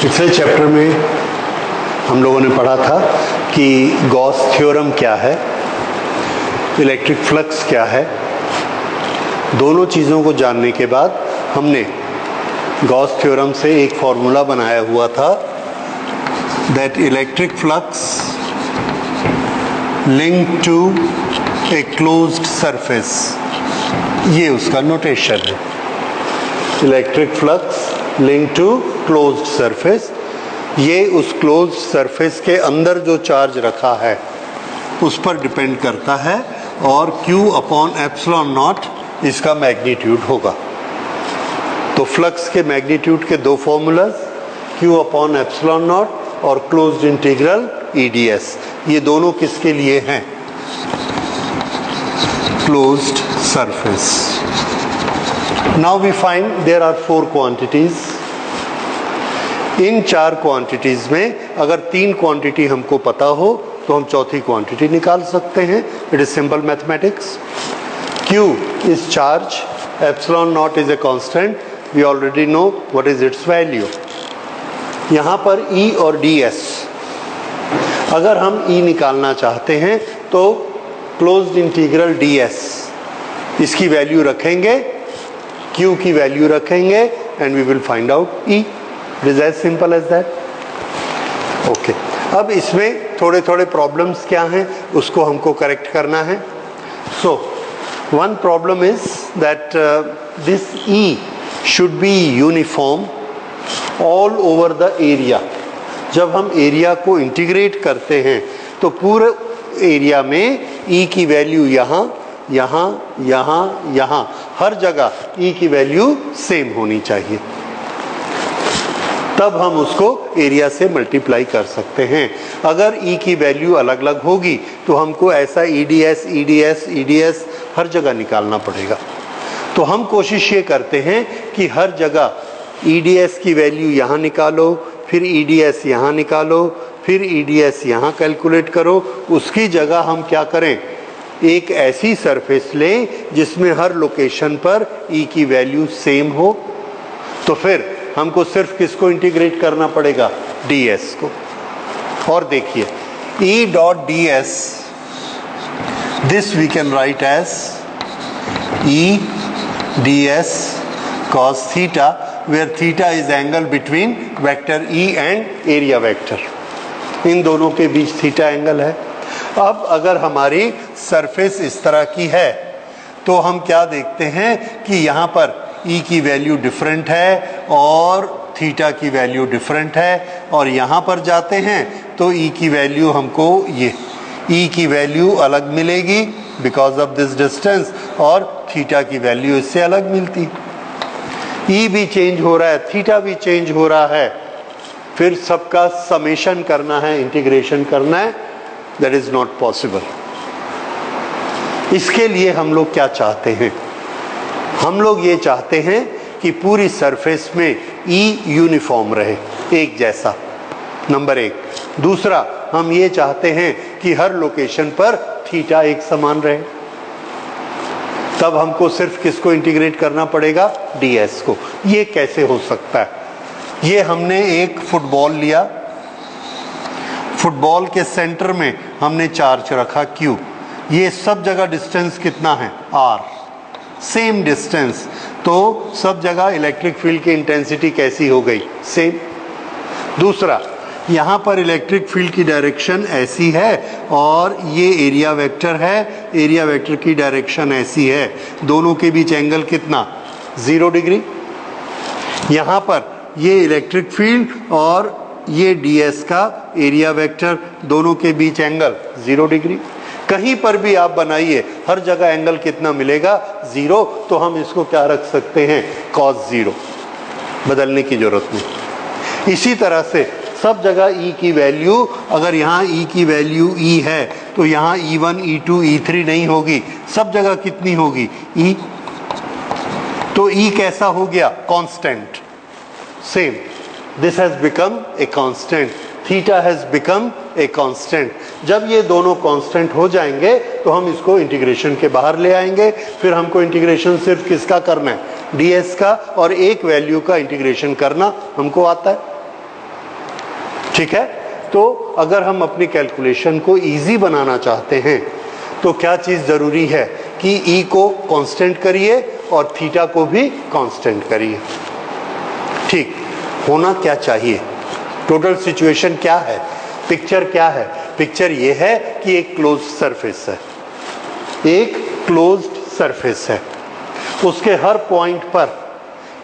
पिछले चैप्टर में हम लोगों ने पढ़ा था कि गॉस थ्योरम क्या है, इलेक्ट्रिक फ्लक्स क्या है। दोनों चीज़ों को जानने के बाद हमने गॉस थ्योरम से एक फॉर्मूला बनाया हुआ था, that electric flux link to a closed surface, ये उसका नोटेशन है। Electric flux link to closed surface, ये उस क्लोज्ड सरफेस के अंदर जो चार्ज रखा है उस पर डिपेंड करता है, और Q अपॉन एप्सिलॉन नॉट इसका मैग्नीट्यूड होगा। तो फ्लक्स के मैग्नीट्यूड के दो formulas, Q upon epsilon not और क्लोज्ड इंटीग्रल EDS, ये दोनों किसके लिए हैं? Closed surface. Now we find there are 4 quantities. इन 4 क्वांटिटीज में अगर 3 क्वांटिटी हमको पता हो तो हम चौथी क्वांटिटी निकाल सकते हैं। It is simple mathematics. Q is charge, epsilon naught is a constant, we already know what is its value। यहाँ पर E और DS, अगर हम E निकालना चाहते हैं तो क्लोज्ड इंटीग्रल DS, इसकी वैल्यू रखेंगे, Q की वैल्यू रखेंगे, and we will find out E। It is as simple as that. Okay, अब इसमें थोड़े थोड़े प्रॉब्लम्स क्या हैं उसको हमको करेक्ट करना है। So one problem is that this E should be uniform all over the area. जब हम एरिया को इंटीग्रेट करते हैं तो पूरे एरिया में E की वैल्यू यहाँ यहाँ यहाँ यहाँ हर जगह E की वैल्यू सेम होनी चाहिए, तब हम उसको एरिया से मल्टीप्लाई कर सकते हैं। अगर E की वैल्यू अलग अलग होगी तो हमको ऐसा EDS EDS EDS हर जगह निकालना पड़ेगा। तो हम कोशिश ये करते हैं कि हर जगह EDS की वैल्यू यहाँ निकालो, फिर EDS यहाँ निकालो, फिर EDS यहाँ कैलकुलेट करो। उसकी जगह हम क्या करें, एक ऐसी सरफेस लें जिसमें हर लोकेशन पर E की वैल्यू सेम हो। तो फिर हमको सिर्फ किसको इंटीग्रेट करना पड़ेगा? DS को। और देखिए E dot DS, this we can write as E DS cos theta, where theta is angle between vector E and area vector. इन दोनों के बीच थीटा एंगल है। अब अगर हमारी सरफेस इस तरह की है तो हम क्या देखते हैं कि यहाँ पर E की वैल्यू डिफरेंट है और थीटा की वैल्यू डिफरेंट है, और यहाँ पर जाते हैं तो E की वैल्यू हमको ये E की वैल्यू अलग मिलेगी बिकॉज ऑफ दिस डिस्टेंस, और थीटा की वैल्यू इससे अलग मिलती। E भी चेंज हो रहा है, थीटा भी चेंज हो रहा है, फिर सबका समेशन करना है, इंटीग्रेशन करना है, दैट इज नॉट पॉसिबल। इसके लिए हम लोग क्या चाहते हैं? हम लोग ये चाहते हैं कि पूरी सरफेस में E यूनिफॉर्म रहे, एक जैसा, नंबर 1। दूसरा, हम ये चाहते हैं कि हर लोकेशन पर थीटा एक समान रहे। तब हमको सिर्फ किसको इंटीग्रेट करना पड़ेगा? DS को। ये कैसे हो सकता है? ये हमने एक फुटबॉल लिया, फुटबॉल के सेंटर में हमने चार्ज रखा Q, ये सब जगह डिस्टेंस कितना है? R, same distance. तो सब जगह इलेक्ट्रिक फील्ड की इंटेंसिटी कैसी हो गई? सेम। दूसरा, यहाँ पर इलेक्ट्रिक फील्ड की डायरेक्शन ऐसी है और ये एरिया वेक्टर है, एरिया वेक्टर की डायरेक्शन ऐसी है, दोनों के बीच एंगल कितना? 0 डिग्री। यहाँ पर ये इलेक्ट्रिक फील्ड और ये DS का एरिया वेक्टर, दोनों के बीच एंगल 0 डिग्री। कहीं पर भी आप बनाइए, हर जगह एंगल कितना मिलेगा? 0। तो हम इसको क्या रख सकते हैं? cos 0, बदलने की जरूरत नहीं। इसी तरह से सब जगह E की वैल्यू, अगर यहाँ E की वैल्यू E है तो यहाँ E1 E2 E3 नहीं होगी, सब जगह कितनी होगी? E। तो E कैसा हो गया? Constant, same. This has become a constant, theta has become a constant. जब ये दोनों कांस्टेंट हो जाएंगे तो हम इसको इंटीग्रेशन के बाहर ले आएंगे। फिर हमको इंटीग्रेशन सिर्फ किसका करना है? DS का, और एक वैल्यू का इंटीग्रेशन करना हमको आता है। ठीक है, तो अगर हम अपनी कैलकुलेशन को इजी बनाना चाहते हैं तो क्या चीज़ ज़रूरी है कि ई को कांस्टेंट करिए और थीटा को भी कांस्टेंट करिए। ठीक, होना क्या चाहिए, टोटल सिचुएशन क्या है, पिक्चर क्या है? पिक्चर ये है कि एक क्लोज्ड सरफेस है, एक क्लोज्ड सरफेस है, उसके हर पॉइंट पर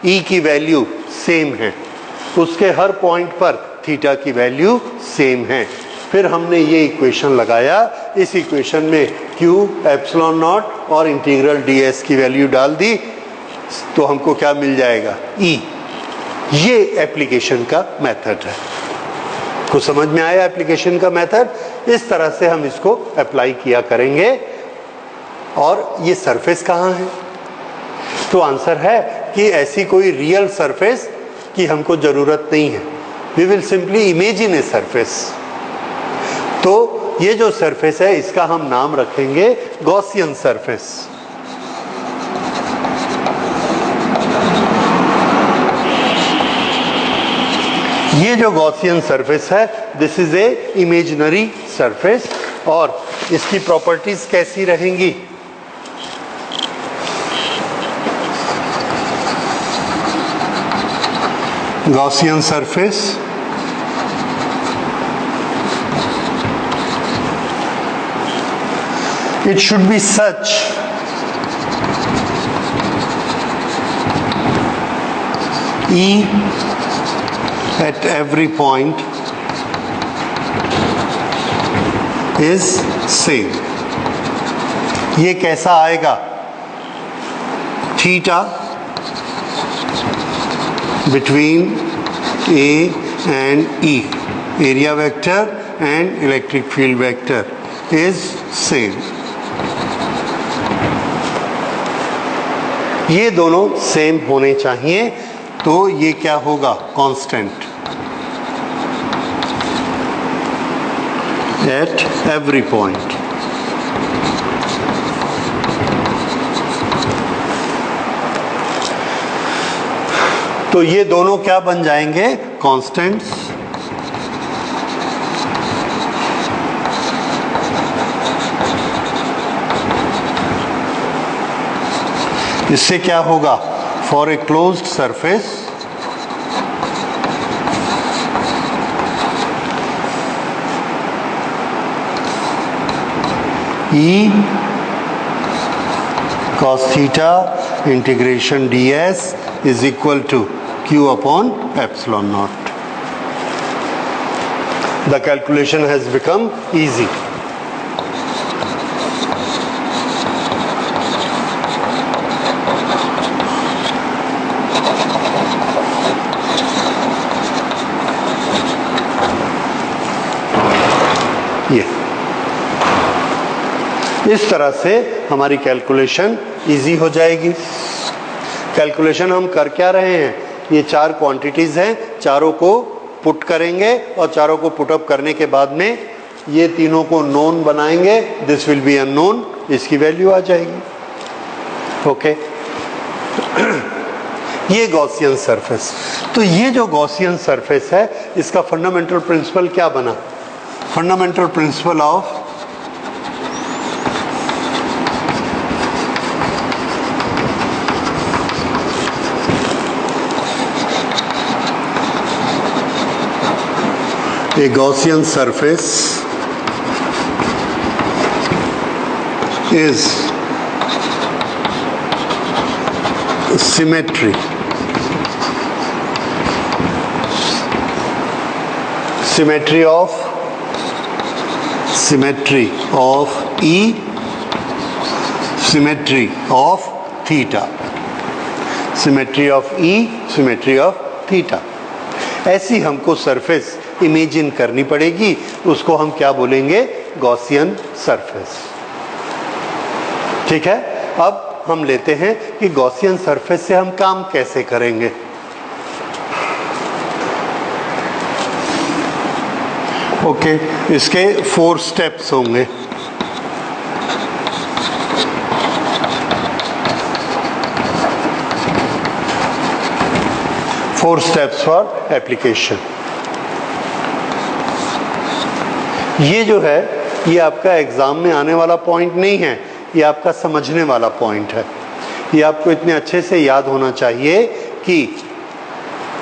ई की वैल्यू सेम है, उसके हर पॉइंट पर थीटा की वैल्यू सेम है। फिर हमने ये इक्वेशन लगाया, इस इक्वेशन में क्यू एप्सिलॉन नॉट और इंटीग्रल ds की वैल्यू डाल दी तो हमको क्या मिल जाएगा, ई। ये एप्लीकेशन का मेथड है। कुछ समझ में आया एप्लीकेशन का मेथड? इस तरह से हम इसको अप्लाई किया करेंगे। और ये सरफेस कहाँ है? तो आंसर है कि ऐसी कोई रियल सरफेस की हमको जरूरत नहीं है, we will simply imagine a surface. तो ये जो सरफेस है इसका हम नाम रखेंगे गॉसियन सरफेस। ये जो गॉसियन सरफेस है this is a imaginary surface. और इसकी प्रॉपर्टीज कैसी रहेंगी? Gaussian surface it should be such E at every point is same। ये कैसा आएगा? Theta between A and E, area vector and electric field vector is same। ये दोनों same होने चाहिए, तो ये क्या होगा? Constant eight every point. तो ये दोनों क्या बन जाएंगे? कांस्टेंट्स। इससे क्या होगा? For a closed surface E cos theta integration ds is equal to q upon epsilon naught। The calculation has become easy। इस तरह से हमारी कैलकुलेशन इजी हो जाएगी। कैलकुलेशन हम कर क्या रहे हैं? ये चार क्वांटिटीज हैं, चारों को पुट करेंगे और चारों को पुटअप करने के बाद में ये तीनों को नोन बनाएंगे, दिस विल बी अननोन, इसकी वैल्यू आ जाएगी। ओके ये गॉसियन सरफेस। तो ये जो गॉसियन सरफेस है इसका फंडामेंटल प्रिंसिपल क्या बना? Fundamental principle of a Gaussian surface is symmetry of E, symmetry of theta, symmetry of E, symmetry of theta। ऐसी हमको सरफेस इमेजिन करनी पड़ेगी, उसको हम क्या बोलेंगे? Gaussian surface. ठीक है, अब हम लेते हैं कि गॉसियन सरफेस से हम काम कैसे करेंगे। ओके इसके 4 स्टेप्स होंगे। Four steps for application। ये जो है ये आपका एग्ज़ाम में आने वाला पॉइंट नहीं है, ये आपका समझने वाला पॉइंट है। ये आपको इतने अच्छे से याद होना चाहिए कि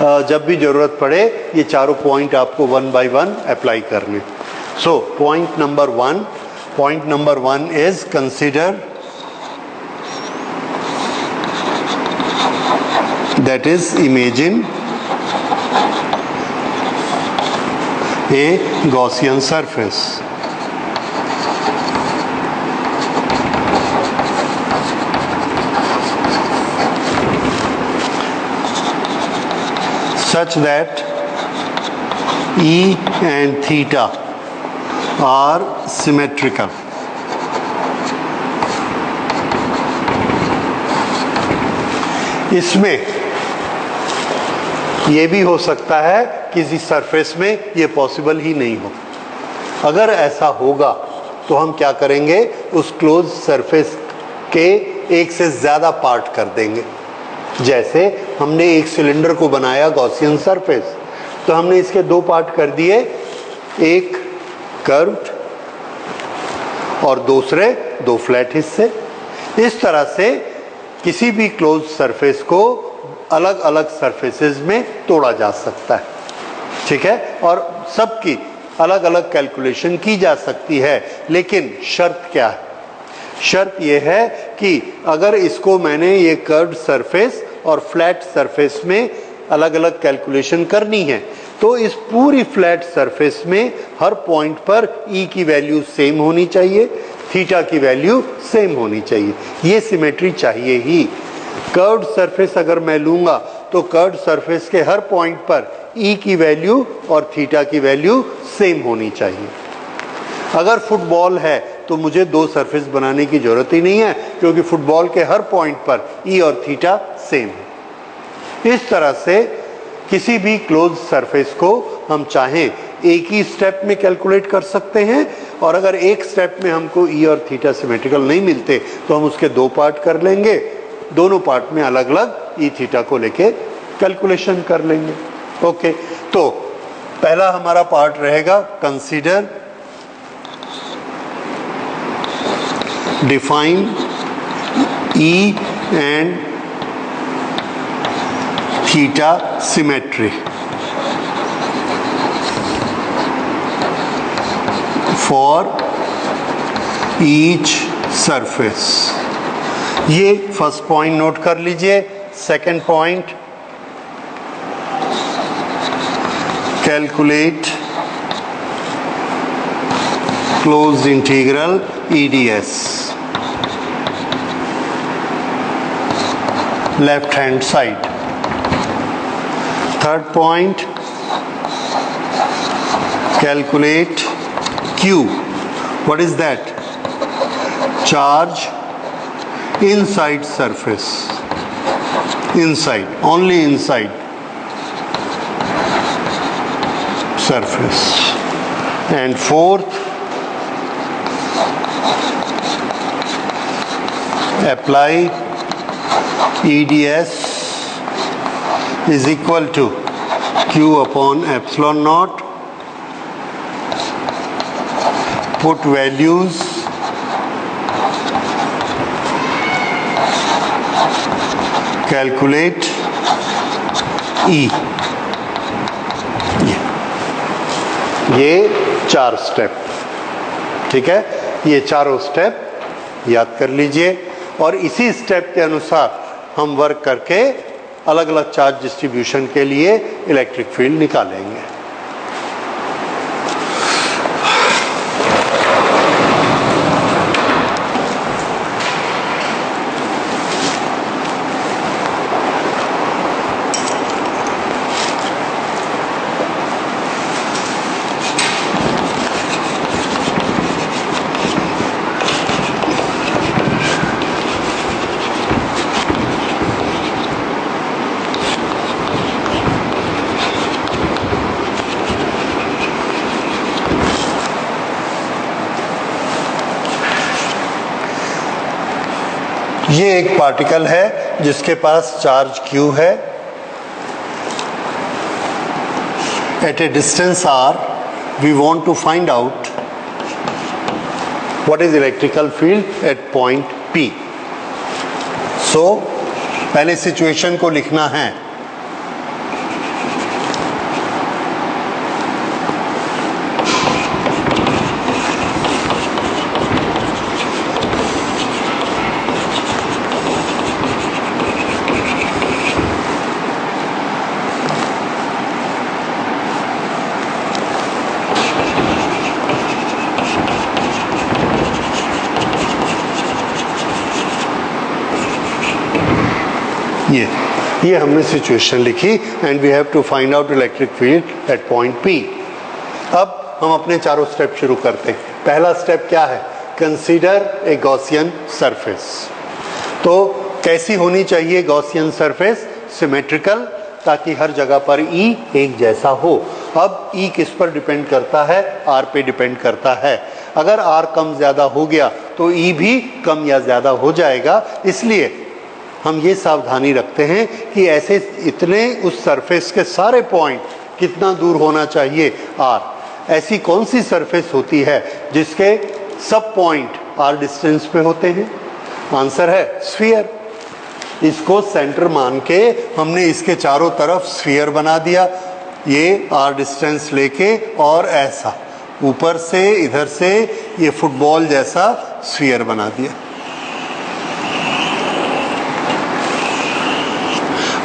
जब भी ज़रूरत पड़े ये चारों पॉइंट आपको 1 by 1 अप्लाई करने। So point number one is consider, that is imagine a Gaussian surface such that E and theta are symmetrical. इसमें ये भी हो सकता है किसी सरफेस में ये पॉसिबल ही नहीं हो। अगर ऐसा होगा तो हम क्या करेंगे, उस क्लोज सरफेस के एक से ज़्यादा पार्ट कर देंगे। जैसे हमने एक सिलेंडर को बनाया गॉसियन सरफेस, तो हमने इसके दो पार्ट कर दिए, एक कर्व्ड और दूसरे दो फ्लैट हिस्से। इस तरह से किसी भी क्लोज सरफेस को अलग अलग सरफेसेस में तोड़ा जा सकता है, ठीक है, और सबकी अलग अलग कैलकुलेशन की जा सकती है। लेकिन शर्त क्या है? शर्त यह है कि अगर इसको मैंने ये कर्व्ड सरफेस और फ्लैट सरफेस में अलग अलग कैलकुलेशन करनी है, तो इस पूरी फ्लैट सरफेस में हर पॉइंट पर E की वैल्यू सेम होनी चाहिए, थीटा की वैल्यू सेम होनी चाहिए। ये सिमेट्री चाहिए ही। कर्व्ड सरफेस अगर मैं लूँगा तो कर्व्ड सरफेस के हर पॉइंट पर E की वैल्यू और थीटा की वैल्यू सेम होनी चाहिए। अगर फुटबॉल है तो मुझे दो सरफेस बनाने की ज़रूरत ही नहीं है, क्योंकि फुटबॉल के हर पॉइंट पर E और थीटा सेम है। इस तरह से किसी भी क्लोज सरफेस को हम चाहें एक ही स्टेप में कैलकुलेट कर सकते हैं, और अगर एक स्टेप में हमको E और थीटा सिमेट्रिकल नहीं मिलते तो हम उसके दो पार्ट कर लेंगे, दोनों पार्ट में अलग अलग E थीटा को लेके कैलकुलेशन कर लेंगे। ओके, तो पहला हमारा पार्ट रहेगा consider, define E and theta symmetry for each surface. ये फर्स्ट पॉइंट नोट कर लीजिए। Second point, calculate closed integral EDS, left hand side. Third point, calculate Q. What is that? Charge inside surface. Inside, only inside surface. And fourth, apply EDS is equal to Q upon epsilon naught. Put values, calculate E। ये चार step, ठीक है, ये चारों step याद कर लीजिए, और इसी स्टेप के अनुसार हम वर्क करके अलग अलग चार्ज डिस्ट्रीब्यूशन के लिए इलेक्ट्रिक फील्ड निकालेंगे। ये एक पार्टिकल है जिसके पास चार्ज Q है, at a distance R। We want to find out What is electrical field at point P? So पहले सिचुएशन को लिखना है. ये हमने सिचुएशन लिखी and we have to find out electric field at point P. अब हम अपने चारों स्टेप शुरू करते हैं. पहला स्टेप क्या है? Consider a Gaussian surface. तो कैसी होनी चाहिए गॉसियन सरफेस? सिमेट्रिकल, ताकि हर जगह पर E एक जैसा हो. अब E किस पर डिपेंड करता है? R पे डिपेंड करता है. अगर R कम ज़्यादा हो गया तो E भी कम या ज़्यादा हो जाएगा. इसलिए हम ये सावधानी रखते हैं कि ऐसे इतने उस सरफेस के सारे पॉइंट कितना दूर होना चाहिए? R. ऐसी कौन सी सरफेस होती है जिसके सब पॉइंट R डिस्टेंस पे होते हैं? आंसर है स्फीयर. इसको सेंटर मान के हमने इसके चारों तरफ स्फीयर बना दिया, ये R डिस्टेंस लेके, और ऐसा ऊपर से इधर से ये फुटबॉल जैसा स्फीयर बना दिया.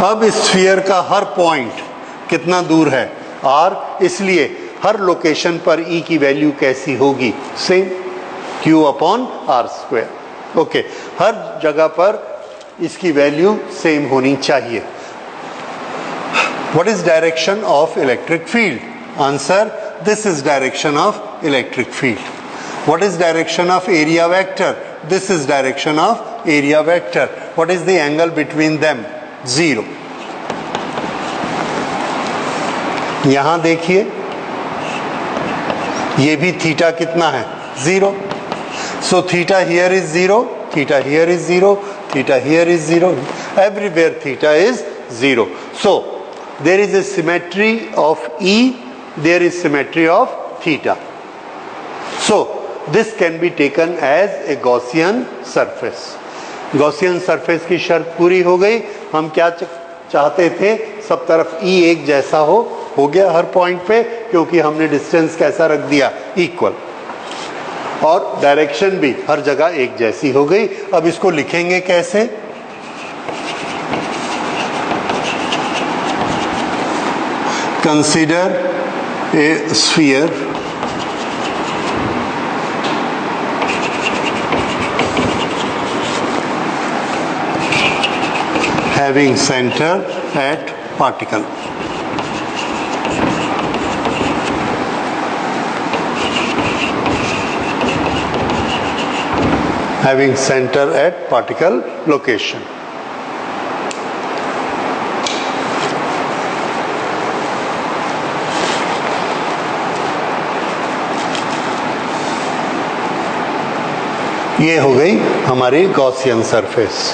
अब इस स्फीयर का हर पॉइंट कितना दूर है? R. इसलिए हर लोकेशन पर E की वैल्यू कैसी होगी? Same, Q upon R square. Okay, हर जगह पर इसकी वैल्यू सेम होनी चाहिए. What is direction of electric field? Answer, this is direction of electric field. What is direction of area vector? This is direction of area vector. What is the angle between them? 0. यहां देखिए, ये भी theta कितना है? 0. So theta here is 0, theta here is 0, theta here is 0. Everywhere theta is 0. So there is a symmetry of E, there is symmetry of theta. So this can be taken as a Gaussian surface. Gaussian surface की शर्त पूरी हो गई. हम क्या चाहते थे? सब तरफ E एक जैसा हो गया हर पॉइंट पे, क्योंकि हमने डिस्टेंस कैसा रख दिया? इक्वल. और डायरेक्शन भी हर जगह एक जैसी हो गई. अब इसको लिखेंगे कैसे? Consider a sphere having center at particle. Having center at particle location. ये हो गई हमारी गॉसियन सरफेस.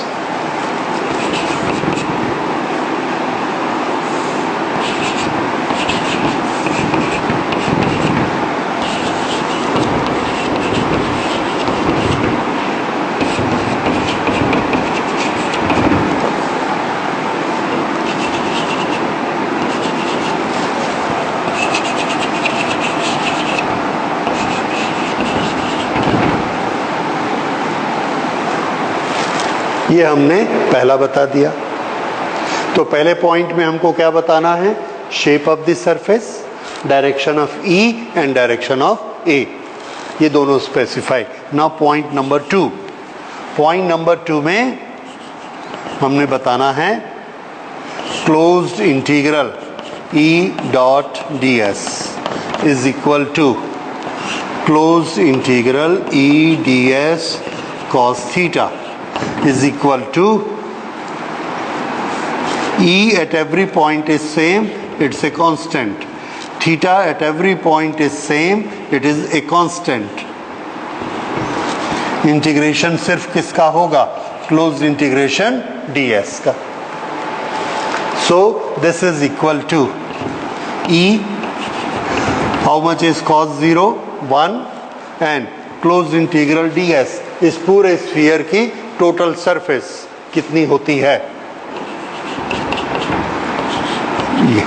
ये हमने पहला बता दिया. तो पहले पॉइंट में हमको क्या बताना है? Shape of the surface, direction of E and direction of A. ये दोनों specify. Now point number 2. Point number 2 में हमने बताना है closed integral E dot ds is equal to closed integral E ds cos theta is equal to E at every point is same, it's a constant. Theta at every point is same, it is a constant. Integration सिर्फ किसका होगा? Closed integration ds का. So this is equal to E. How much is cos 0? 1. And close integral ds, इस पूरे sphere की total surface कितनी होती है? ये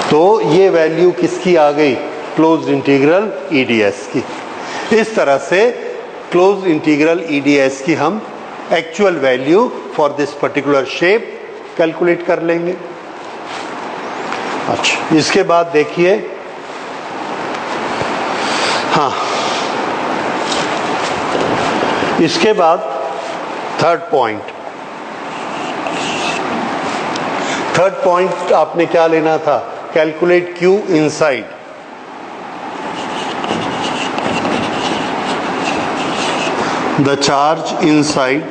तो ये वैल्यू किसकी आ गई? क्लोज इंटीग्रल eds की। इस तरह से क्लोज इंटीग्रल eds की हम actual value for this particular shape calculate कर लेंगे। अच्छा, इसके बाद देखिए, हाँ, इसके बाद थर्ड पॉइंट आपने क्या लेना था? Calculate Q inside. The charge inside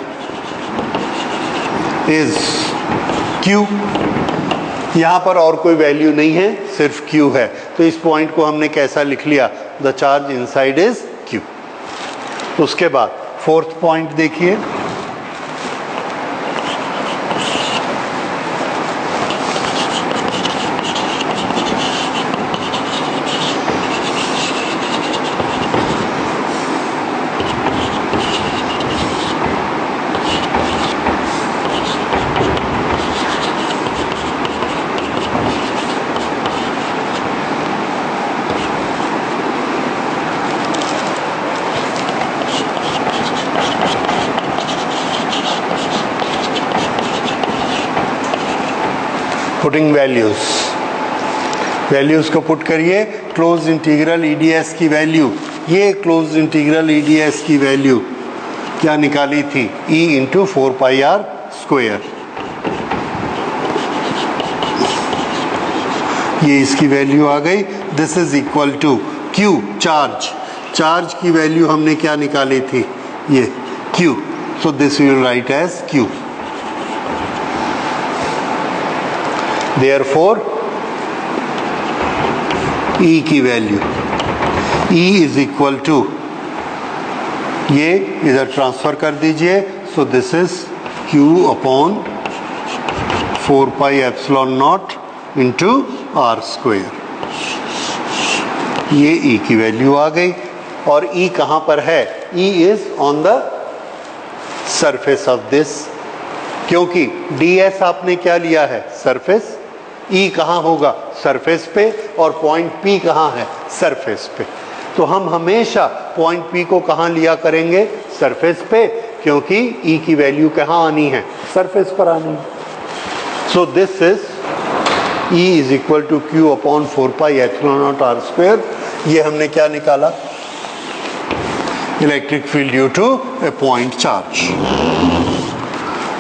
is Q। यहां पर और कोई वैल्यू नहीं है, सिर्फ Q है, तो इस पॉइंट को हमने कैसा लिख लिया? The charge inside is Q। उसके बाद फोर्थ पॉइंट देखिए, पुटिंग वैल्यूज को पुट करिए। क्लोज इंटीग्रल ईडीएस की वैल्यू, ये क्लोज इंटीग्रल ईडीएस की वैल्यू क्या निकाली थी? E into 4πr square. ये इसकी वैल्यू आ गई। This is equal to Q, charge की वैल्यू हमने क्या निकाली थी? ये Q, so this we will write as Q। Therefore, E की value, E is equal to, ये इधर ट्रांसफर कर दीजिए, so this is Q upon 4πε0 into R square. ये E की वैल्यू आ गई। और E कहाँ पर है? E is on the surface of this, क्योंकि ds आपने क्या लिया है? सरफेस। E कहाँ होगा? सरफेस पे। और पॉइंट P कहाँ है? सरफेस पे। तो हम हमेशा पॉइंट P को कहाँ लिया करेंगे? सरफेस पे, क्योंकि E की वैल्यू कहाँ आनी है? सरफेस पर आनी है। So this is E is equal to Q upon 4πε0 R square. ये हमने क्या निकाला? Electric field due to a point charge.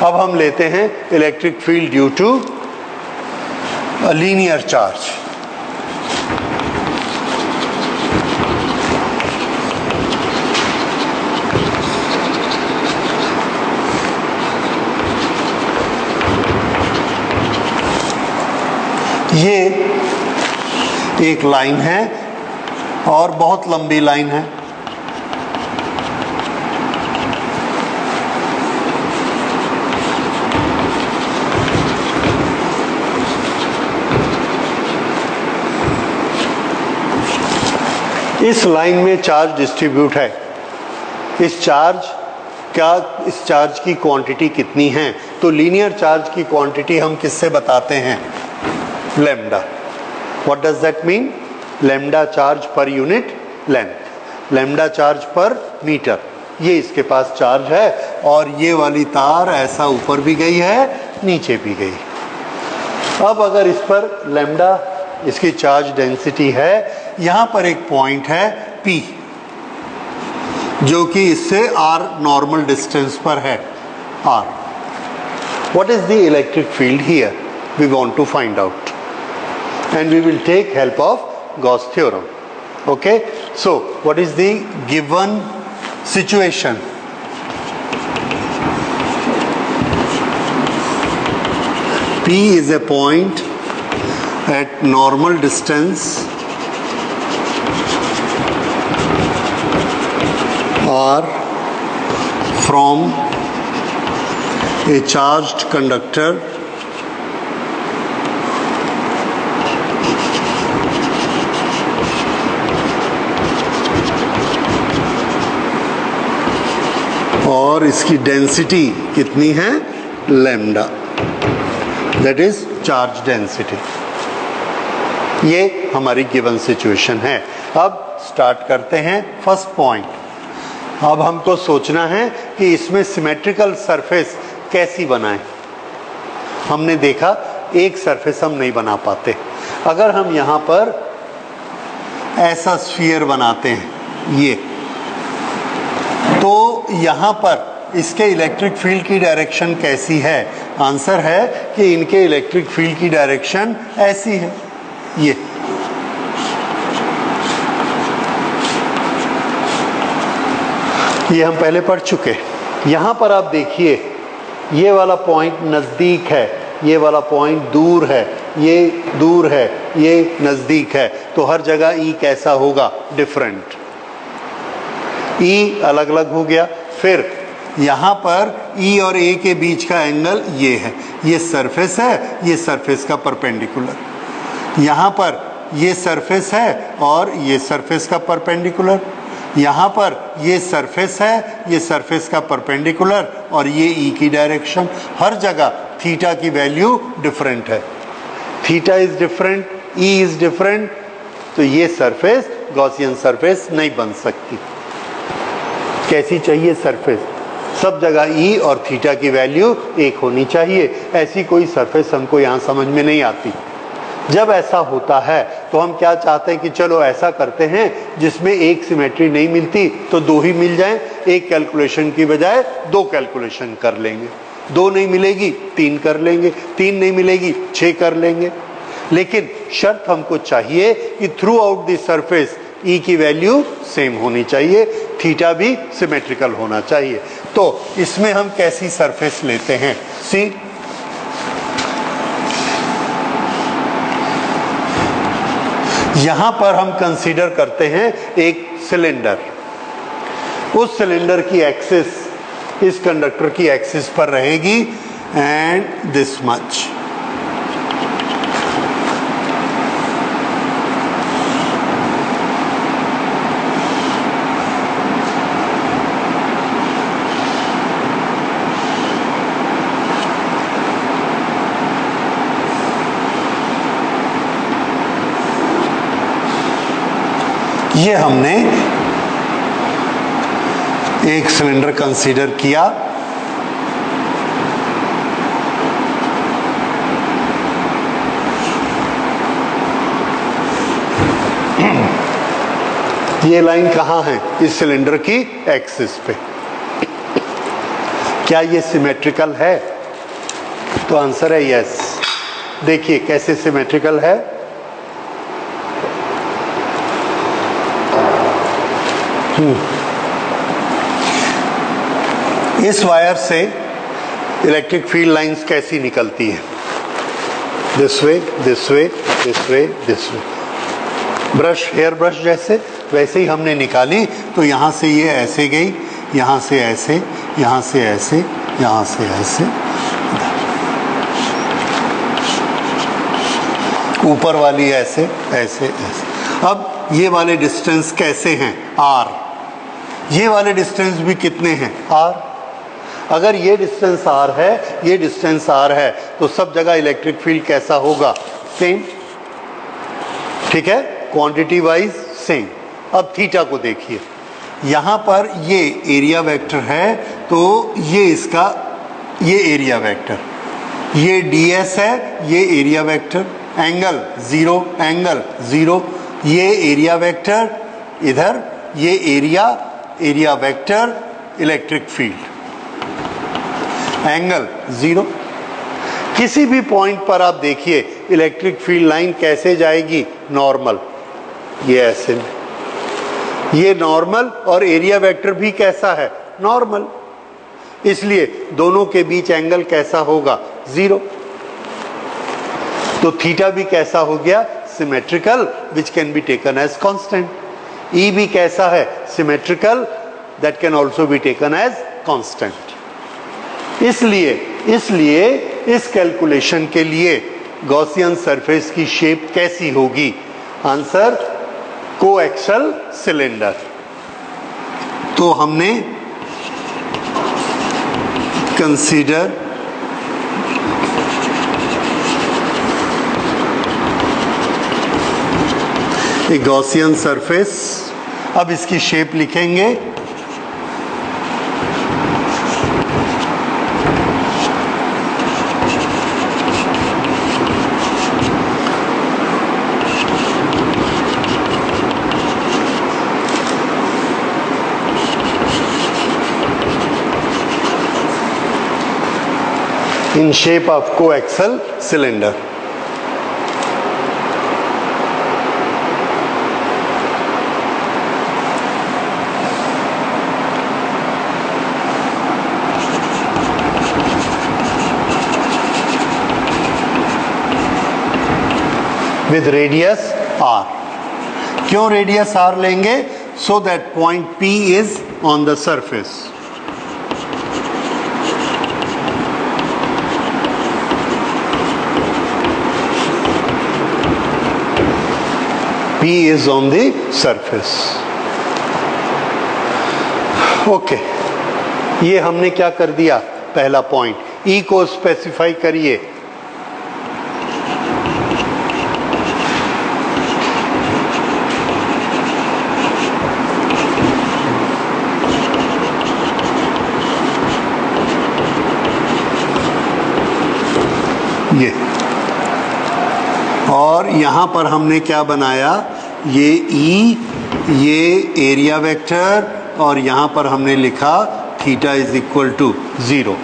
अब हम लेते हैं electric field due to a linear charge। ये एक लाइन है और बहुत लंबी लाइन है। इस लाइन में चार्ज डिस्ट्रीब्यूट है। इस चार्ज की क्वांटिटी कितनी है? तो लीनियर चार्ज की क्वांटिटी हम किससे बताते हैं? Lambda. What does that mean? Lambda charge per unit length, lambda charge पर मीटर। ये इसके पास चार्ज है और ये वाली तार ऐसा ऊपर भी गई है, नीचे भी गई। अब अगर इस पर लैम्डा इसकी चार्ज डेंसिटी है, यहां पर एक पॉइंट है P, जो कि इससे r नॉर्मल डिस्टेंस पर है, r। What is the electric field here? We want to find out, and we will take help of Gauss theorem. Okay, so what is the given situation? P is a point at normal distance or from a charged conductor और इसकी density कितनी है, lambda, that is charge density. ये हमारी given situation है। अब start करते हैं फर्स्ट पॉइंट। अब हमको सोचना है कि इसमें सिमेट्रिकल सरफेस कैसी बनाएं। हमने देखा एक सरफेस हम नहीं बना पाते। अगर हम यहाँ पर ऐसा स्फीयर बनाते हैं ये, तो यहाँ पर इसके इलेक्ट्रिक फील्ड की डायरेक्शन कैसी है? आंसर है कि इनके इलेक्ट्रिक फील्ड की डायरेक्शन ऐसी है, ये हम पहले पढ़ चुके। यहाँ पर आप देखिए, ये वाला पॉइंट नज़दीक है, ये वाला पॉइंट दूर है, ये दूर है, ये नज़दीक है, तो हर जगह ई कैसा होगा, डिफरेंट। ई अलग अलग हो गया। फिर यहाँ पर ई और ए के बीच का एंगल ये है, ये सरफेस है, ये सरफेस का परपेंडिकुलर। यहाँ पर ये सरफेस है और ये सरफेस का परपेंडिकुलर। यहाँ पर ये सरफेस है, ये सरफेस का परपेंडिकुलर और ये ई की डायरेक्शन। हर जगह थीटा की वैल्यू डिफरेंट है, theta is different, E is different, तो ये सरफेस गॉसियन सरफेस नहीं बन सकती। कैसी चाहिए सरफेस? सब जगह ई और थीटा की वैल्यू एक होनी चाहिए। ऐसी कोई सरफेस हमको यहाँ समझ में नहीं आती। जब ऐसा होता है तो हम क्या चाहते हैं कि चलो ऐसा करते हैं जिसमें एक सिमेट्री नहीं मिलती तो दो ही मिल जाएं, एक कैलकुलेशन की बजाय दो कैलकुलेशन कर लेंगे। दो नहीं मिलेगी तीन कर लेंगे, तीन नहीं मिलेगी छः कर लेंगे। लेकिन शर्त हमको चाहिए कि through out the surface E की वैल्यू सेम होनी चाहिए, थीटा भी सिमेट्रिकल होना चाहिए। तो इसमें हम कैसी सरफेस लेते हैं? सी, यहाँ पर हम कंसीडर करते हैं एक सिलेंडर। उस सिलेंडर की एक्सिस इस कंडक्टर की एक्सिस पर रहेगी एंड दिस मच। ये हमने एक सिलेंडर कंसीडर किया। ये लाइन कहाँ है? इस सिलेंडर की एक्सिस पे। क्या ये सिमेट्रिकल है? तो आंसर है यस। देखिए कैसे सिमेट्रिकल है। इस वायर से इलेक्ट्रिक फील्ड लाइंस कैसी निकलती है? This way, this way, this way, this way. Brush, hair brush जैसे, वैसे ही हमने निकाली। तो यहाँ से ये ऐसे गई, यहाँ से ऐसे, यहाँ से ऐसे, यहाँ से ऐसे, ऊपर वाली ऐसे ऐसे ऐसे। अब ये वाले डिस्टेंस कैसे हैं? आर। ये वाले डिस्टेंस भी कितने हैं? आर। अगर ये डिस्टेंस आर है, ये डिस्टेंस आर है, तो सब जगह इलेक्ट्रिक फील्ड कैसा होगा? सेम। ठीक है, क्वांटिटी वाइज सेम। अब थीटा को देखिए, यहाँ पर ये एरिया वेक्टर है, तो ये इसका ये एरिया वेक्टर, ये ds है, ये area vector, angle zero, angle zero, ये एरिया वेक्टर, इधर ये area vector, electric field, angle zero. किसी भी पॉइंट पर आप देखिए इलेक्ट्रिक फील्ड लाइन कैसे जाएगी? नॉर्मल, ये ऐसे में, ये नॉर्मल, और एरिया वेक्टर भी कैसा है? नॉर्मल। इसलिए दोनों के बीच एंगल कैसा होगा? जीरो। तो थीटा भी कैसा हो गया? Symmetrical, which can be taken as constant. E भी कैसा है? Symmetrical, that can also be taken as constant. इसलिए इस कैलकुलेशन के लिए गॉसियन सरफेस की शेप कैसी होगी? Answer coaxial cylinder. तो हमने consider a Gaussian surface. अब इसकी शेप लिखेंगे. In shape of coaxial cylinder. With radius r. क्यों radius r लेंगे? So that point P is on the surface. P is on the surface. Okay, ये हमने क्या कर दिया? पहला पॉइंट. E को स्पेसिफाई करिए. ये, और यहां पर हमने क्या बनाया? ये E, ये एरिया वेक्टर, और यहां पर हमने लिखा theta is equal to 0.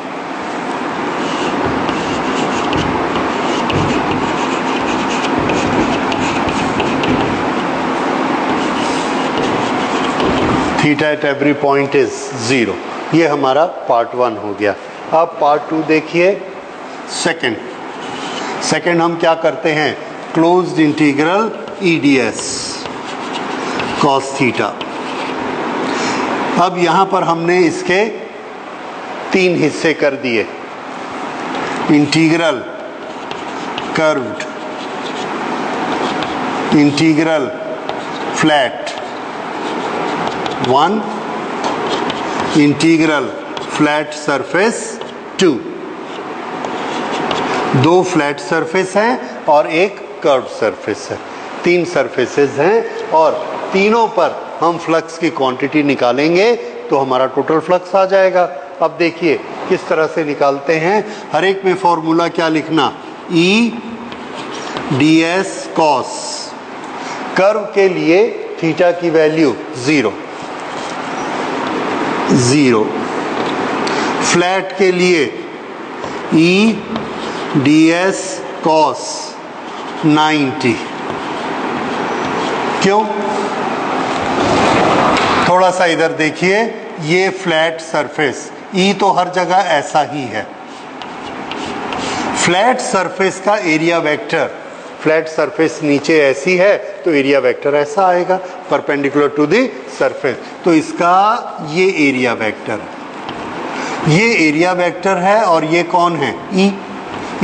Theta at every point is 0. ये हमारा पार्ट 1 हो गया. अब पार्ट 2 देखिए. सेकंड हम क्या करते हैं? Closed integral EDS cos theta. अब यहां पर हमने इसके 3 हिस्से कर दिए. Integral curved, integral flat 1, integral flat surface 2. 2 flat surface हैं और एक कर्व सरफेस है. 3 सरफेसेस हैं और तीनों पर हम फ्लक्स की क्वांटिटी निकालेंगे तो हमारा टोटल फ्लक्स आ जाएगा. अब देखिए किस तरह से निकालते हैं. हर एक में फॉर्मूला क्या लिखना? E ds cos. कर्व के लिए थीटा की वैल्यू 0. फ्लैट के लिए E ds cos 90. क्यों? थोड़ा सा इधर देखिए. ये फ्लैट सरफेस, E तो हर जगह ऐसा ही है. फ्लैट सरफेस का एरिया वेक्टर, फ्लैट सरफेस नीचे ऐसी है तो एरिया वेक्टर ऐसा आएगा, परपेंडिकुलर टू द सरफेस. तो इसका ये एरिया वेक्टर, ये एरिया वेक्टर है. और ये कौन है?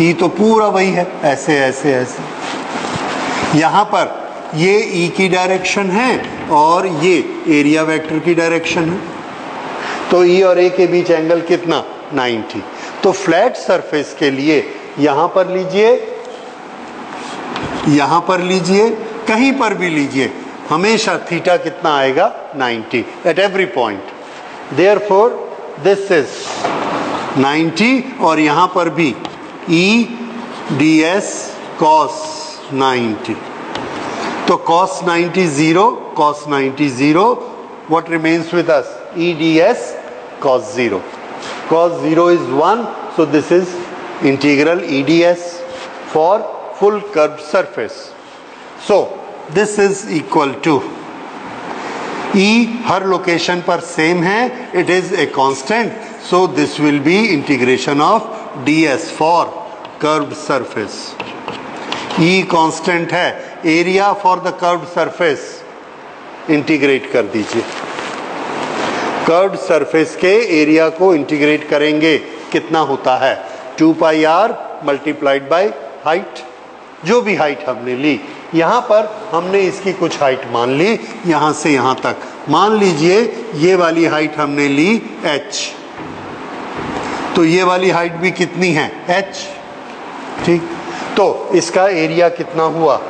E तो पूरा वही है, ऐसे ऐसे ऐसे. यहाँ पर ये E की डायरेक्शन है और ये एरिया वेक्टर की डायरेक्शन है. तो E और A के बीच एंगल कितना? 90. तो फ्लैट सरफेस के लिए यहाँ पर लीजिए, यहाँ पर लीजिए, कहीं पर भी लीजिए, हमेशा थीटा कितना आएगा? 90 eight every point. Therefore this is 90. और यहाँ पर भी E ds cos 90. तो cos 90 0, cos 90 0. What remains with us? E ds cos 0. Cos 0 is 1. So this is integral E ds for full curved surface. So this is equal to E her location पर same है. It is a constant. So this will be integration of ds for curved surface. E constant है. Area for the curved surface integrate कर दीजिए. Curved surface के area को integrate करेंगे, कितना होता है? 2 pi r multiplied by height. जो भी हाइट हमने ली, यहाँ पर हमने इसकी कुछ हाइट मान ली. यहाँ से यहाँ तक मान लीजिए ये वाली हाइट हमने ली h. तो ये वाली हाइट भी कितनी है, h, ठीक। तो इसका एरिया कितना हुआ,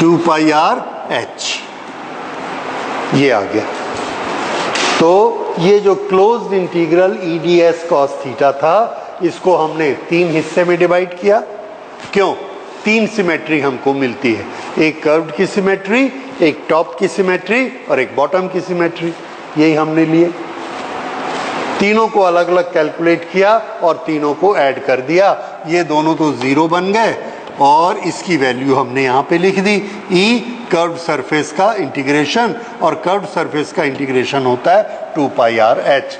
2 पाई आर h, ये आ गया। तो ये जो closed integral E D S cos theta था, इसको हमने 3 हिस्से में डिवाइड किया। क्यों? 3 सिमेट्री हमको मिलती है, एक कर्व्ड की सिमेट्री, एक टॉप की सिमेट्री और एक बॉटम की सिमेट्री, यही हमने लिए। तीनों को अलग अलग कैलकुलेट किया और तीनों को ऐड कर दिया, ये दोनों तो 0 बन गए और इसकी वैल्यू हमने यहाँ पे लिख दी, ई कर्व्ड सरफेस का इंटीग्रेशन, और कर्व्ड सरफेस का इंटीग्रेशन होता है 2 पाई आर एच।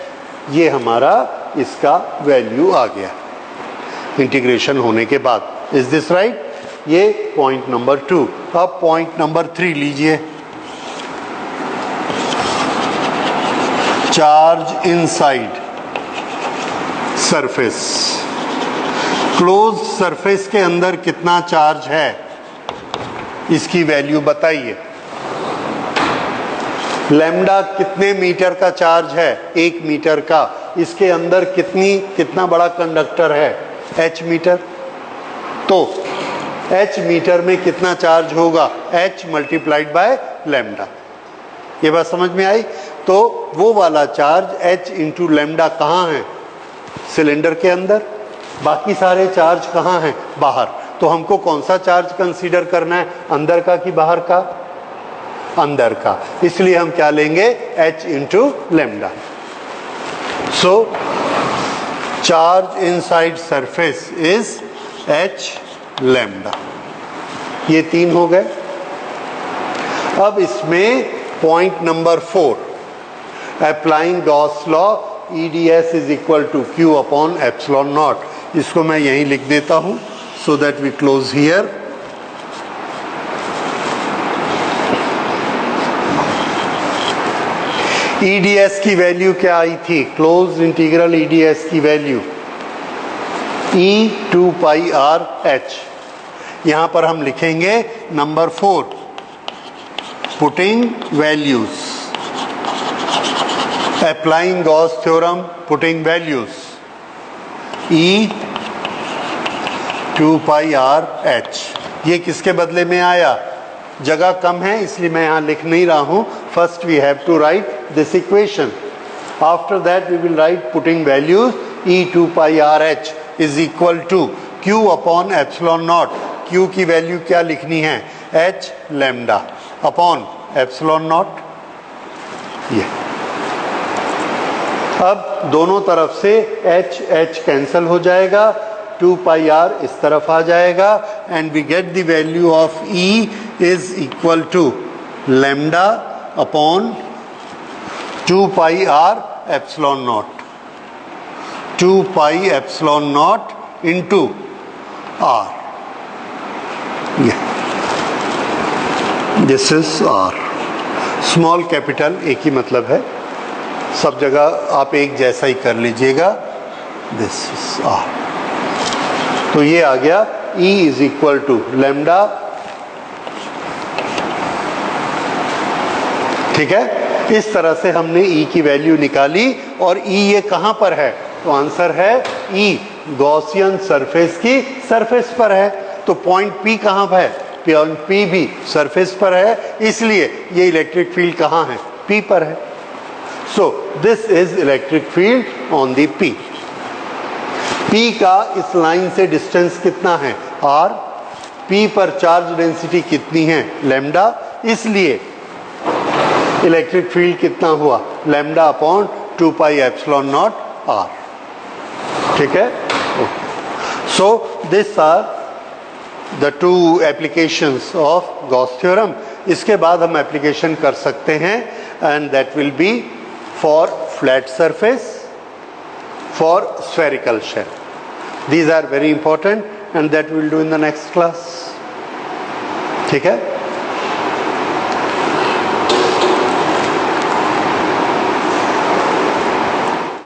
ये हमारा इसका वैल्यू आ गया इंटीग्रेशन होने के बाद। Is this right? ये पॉइंट नंबर 2। अब पॉइंट नंबर 3 लीजिए, charge inside surface. Closed surface के अंदर कितना चार्ज है, इसकी वैल्यू बताइए। लैम्डा कितने मीटर का चार्ज है, 1 मीटर का। इसके अंदर कितना बड़ा कंडक्टर है, h मीटर। तो h मीटर में कितना चार्ज होगा, h मल्टीप्लाइड बाय लैम्डा। ये बात समझ में आई? तो वो वाला चार्ज h इंटू लैम्डा कहाँ है, सिलेंडर के अंदर। बाकी सारे चार्ज कहाँ हैं, बाहर। तो हमको कौन सा चार्ज कंसीडर करना है, अंदर का कि बाहर का, अंदर का। इसलिए हम क्या लेंगे, h into lambda. So charge inside surface is h lambda. ये 3 हो गए। अब इसमें point number 4, applying Gauss law, EDS is equal to Q upon epsilon not. इसको मैं यहीं लिख देता हूं, so that we close here. EDS की वैल्यू क्या आई थी, क्लोज्ड इंटीग्रल EDS की value E 2 pi R H। यहां पर हम लिखेंगे number 4, putting values, applying Gauss theorem, putting values, E 2 pi r H. ये किसके बदले में आया, जगह कम है इसलिए मैं यहाँ लिख नहीं रहा हूँ। First we have to write this equation, after that we will write putting values E 2 pi r h is equal to Q upon epsilon not. Q की वैल्यू क्या लिखनी है, H lambda upon epsilon not. ये अब दोनों तरफ से H cancel हो जाएगा, 2 पाई आर इस तरफ आ जाएगा, and we get the value of E is equal to lambda upon 2 pi r epsilon not, 2 pi epsilon not into r. This is r. Small capital एक ही मतलब है, सब जगह आप एक जैसा ही कर लीजिएगा। This is r. तो ये आ गया E is equal to lambda, ठीक है। इस तरह से हमने E की वैल्यू निकाली, और E ये कहां पर है, तो आंसर है E गॉसियन सरफेस की सरफेस पर है। तो पॉइंट P कहां पर है, पॉइंट P भी सरफेस पर है, इसलिए ये इलेक्ट्रिक फील्ड कहां है, P पर है। So this is electric field on the P। P का इस लाइन से डिस्टेंस कितना है, R। P पर चार्ज डेंसिटी कितनी है, लैम्डा, इसलिए इलेक्ट्रिक फील्ड कितना हुआ, lambda upon 2 pi epsilon not R। ठीक है। So this are the 2 applications of Gauss theorem. इसके बाद हम एप्लीकेशन कर सकते हैं, and that will be for flat surface, for spherical shell. These are very important, and that we'll do in the next class. ठीक है।